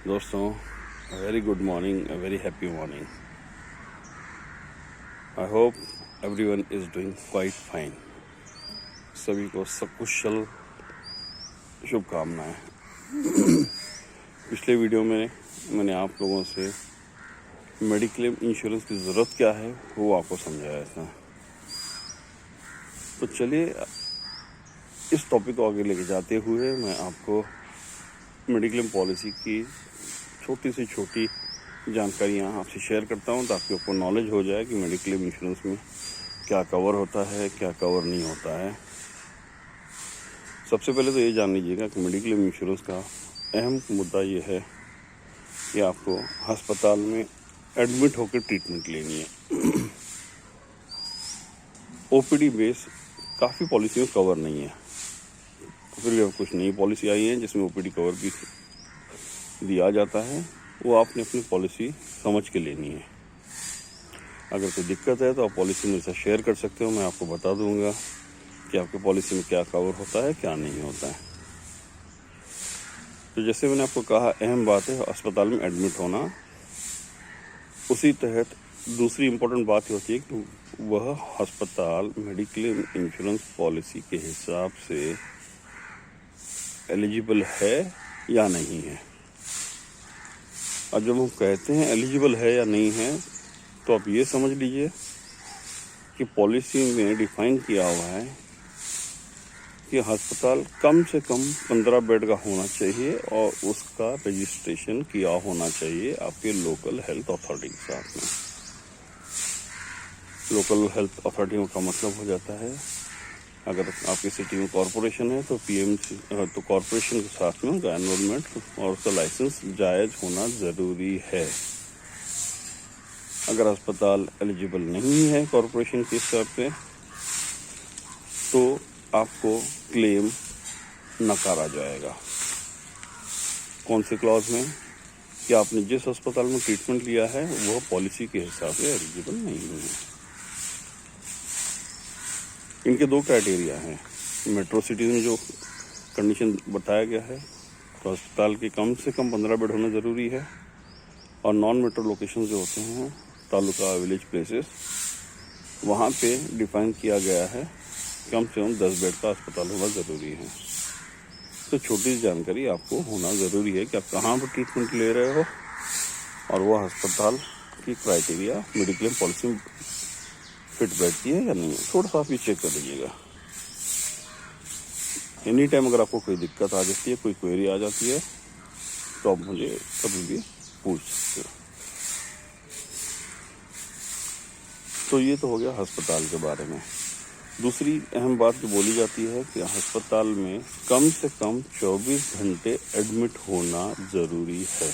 दोस्तों, very good morning, very happy morning. I hope everyone is doing quite fine. सभी को सकुशल शुभकामनाएं। पिछले वीडियो में मैंने आप लोगों से मेडिक्लेम इंश्योरेंस की ज़रूरत क्या है वो आपको समझाया था। तो चलिए इस टॉपिक को आगे लेके जाते हुए मैं आपको मेडिक्लेम पॉलिसी की छोटी से छोटी जानकारियाँ आपसे शेयर करता हूँ ताकि आपको नॉलेज हो जाए कि मेडिक्लेम इंश्योरेंस में क्या कवर होता है, क्या कवर नहीं होता है। सबसे पहले तो ये जान लीजिएगा कि मेडिक्लेम इंश्योरेंस का अहम मुद्दा ये है कि आपको अस्पताल में एडमिट होकर ट्रीटमेंट लेनी है। ओपीडी बेस काफ़ी पॉलिसी में कवर नहीं है, फिर भी अब कुछ नई पॉलिसी आई है जिसमें ओपीडी कवर भी दिया जाता है। वो आपने अपनी पॉलिसी समझ के लेनी है। अगर कोई दिक्कत है तो आप पॉलिसी मेरे साथ शेयर कर सकते हो, मैं आपको बता दूंगा कि आपकी पॉलिसी में क्या कवर होता है, क्या नहीं होता है। तो जैसे मैंने आपको कहा, अहम बात है अस्पताल में एडमिट होना। उसी तहत दूसरी इम्पोर्टेंट बात होती है कि वह अस्पताल मेडिक्लेम इंश्योरेंस पॉलिसी के हिसाब से एलिजिबल है या नहीं है। और जब हम कहते हैं एलिजिबल है या नहीं है तो आप ये समझ लीजिए कि पॉलिसी में डिफाइन किया हुआ है कि अस्पताल कम से कम 15 बेड का होना चाहिए और उसका रजिस्ट्रेशन किया होना चाहिए आपके लोकल हेल्थ अथॉरिटी के साथ में। लोकल हेल्थ अथॉरिटी का मतलब हो जाता है, अगर आपकी सिटी में कॉरपोरेशन है तो पीएमसी, तो कॉरपोरेशन के साथ में उनका एनरोलमेंट और उसका लाइसेंस जायज़ होना ज़रूरी है। अगर अस्पताल एलिजिबल नहीं है कॉरपोरेशन के हिसाब से तो आपको क्लेम नकारा जाएगा। कौन से क्लॉज में? कि आपने जिस अस्पताल में ट्रीटमेंट लिया है वह पॉलिसी के हिसाब से एलिजिबल नहीं है। इनके दो क्राइटेरिया हैं। मेट्रो सिटीज़ में जो कंडीशन बताया गया है तो अस्पताल के कम से कम 15 बेड होना ज़रूरी है, और नॉन मेट्रो लोकेशन जो होते हैं, तालुका विलेज प्लेसेस, वहाँ पे डिफाइन किया गया है कम से कम 10 बेड का अस्पताल होना ज़रूरी है। तो छोटी जानकारी आपको होना ज़रूरी है कि आप कहाँ पर ट्रीटमेंट ले रहे हो और वह अस्पताल की क्राइटेरिया मेडिक्लेम पॉलिसी में फिट बैठती है या नहीं है। थोड़ा सा आप ये चेक कर लीजिएगा। एनी टाइम अगर आपको कोई दिक्कत आ जाती है, कोई क्वेरी आ जाती है तो आप मुझे कभी भी पूछ सकते हो। तो ये तो हो गया अस्पताल के बारे में। दूसरी अहम बात जो बोली जाती है कि अस्पताल में कम से कम 24 घंटे एडमिट होना ज़रूरी है।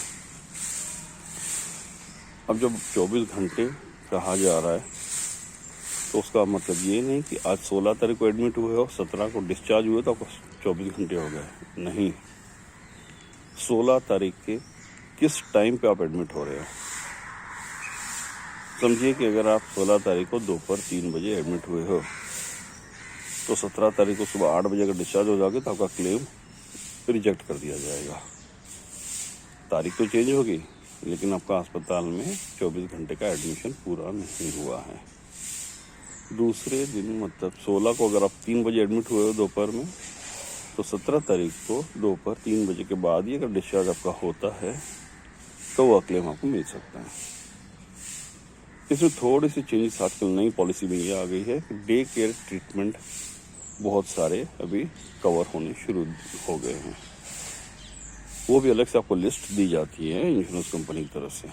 अब जब 24 घंटे कहा जा रहा है तो उसका मतलब ये नहीं कि आज 16 तारीख को एडमिट हुए हो, 17 को डिस्चार्ज हुए तो आपको 24 घंटे हो गए। नहीं, 16 तारीख के किस टाइम पे आप एडमिट हो रहे हो। समझिए कि अगर आप 16 तारीख को दोपहर 3 बजे एडमिट हुए हो तो 17 तारीख को सुबह 8 बजे अगर डिस्चार्ज हो जाओगे तो आपका क्लेम रिजेक्ट कर दिया जाएगा। तारीख तो चेंज होगी लेकिन आपका अस्पताल में 24 घंटे का एडमिशन पूरा नहीं हुआ है। दूसरे दिन मतलब 16 को अगर आप 3 बजे एडमिट हुए हो दोपहर में तो 17 तारीख को दोपहर 3 बजे के बाद ही अगर डिस्चार्ज आपका होता है तो वह क्लेम आपको मिल सकता है। इसमें थोड़ी सी चेंजेस आजकल नई पॉलिसी में ये आ गई है कि डे केयर ट्रीटमेंट बहुत सारे अभी कवर होने शुरू हो गए हैं। वो भी अलग से आपको लिस्ट दी जाती है इंश्योरेंस कंपनी की तरफ से।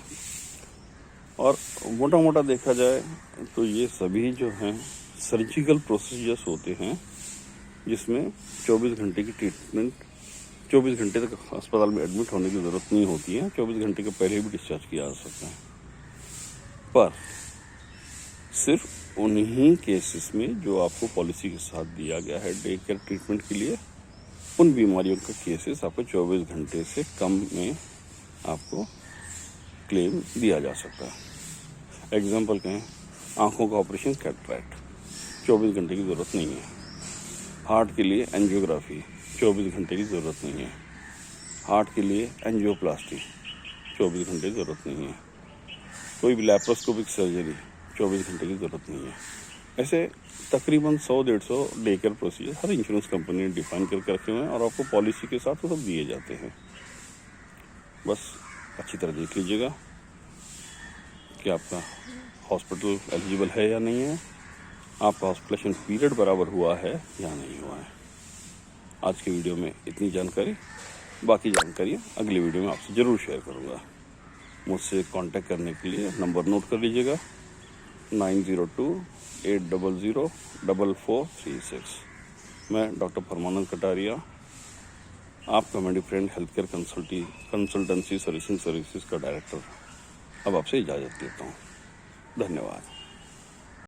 और मोटा मोटा देखा जाए तो ये सभी जो हैं सर्जिकल प्रोसीजर्स होते हैं जिसमें 24 घंटे की ट्रीटमेंट, 24 घंटे तक अस्पताल में एडमिट होने की ज़रूरत नहीं होती है। 24 घंटे के पहले भी डिस्चार्ज किया जा सकता है। पर सिर्फ उन्हीं केसेस में जो आपको पॉलिसी के साथ दिया गया है डे केयर ट्रीटमेंट के लिए, उन बीमारियों का केसेस आपको 24 घंटे से कम में आपको क्लेम दिया जा सकता है। एग्जाम्पल कहें, आंखों का ऑपरेशन कैटरैक्ट 24 घंटे की ज़रूरत नहीं है। हार्ट के लिए एंजियोग्राफी 24 घंटे की ज़रूरत नहीं है। हार्ट के लिए एंजियोप्लास्टी 24 घंटे की ज़रूरत नहीं है। कोई भी लैप्रोस्कोपिक सर्जरी 24 घंटे की ज़रूरत नहीं है। ऐसे तकरीबन 100-150 डे केयर प्रोसीजर हर इंश्योरेंस कंपनी ने डिफाइन करके रखे हुए हैं और आपको पॉलिसी के साथ वो सब दिए जाते हैं। बस अच्छी तरह देख लीजिएगा कि आपका हॉस्पिटल एलिजिबल है या नहीं है, आपका हॉस्पिटलेशन पीरियड बराबर हुआ है या नहीं हुआ है। आज की वीडियो में इतनी जानकारी, बाकी जानकारी अगली वीडियो में आपसे ज़रूर शेयर करूँगा। मुझसे कांटेक्ट करने के लिए नंबर नोट कर लीजिएगा 9028004436। मैं डॉक्टर परमानंद कटारिया, आपका Medi Friend Health Care Consultancy Services का डायरेक्टर अब आपसे इजाज़त लेता हूँ। धन्यवाद।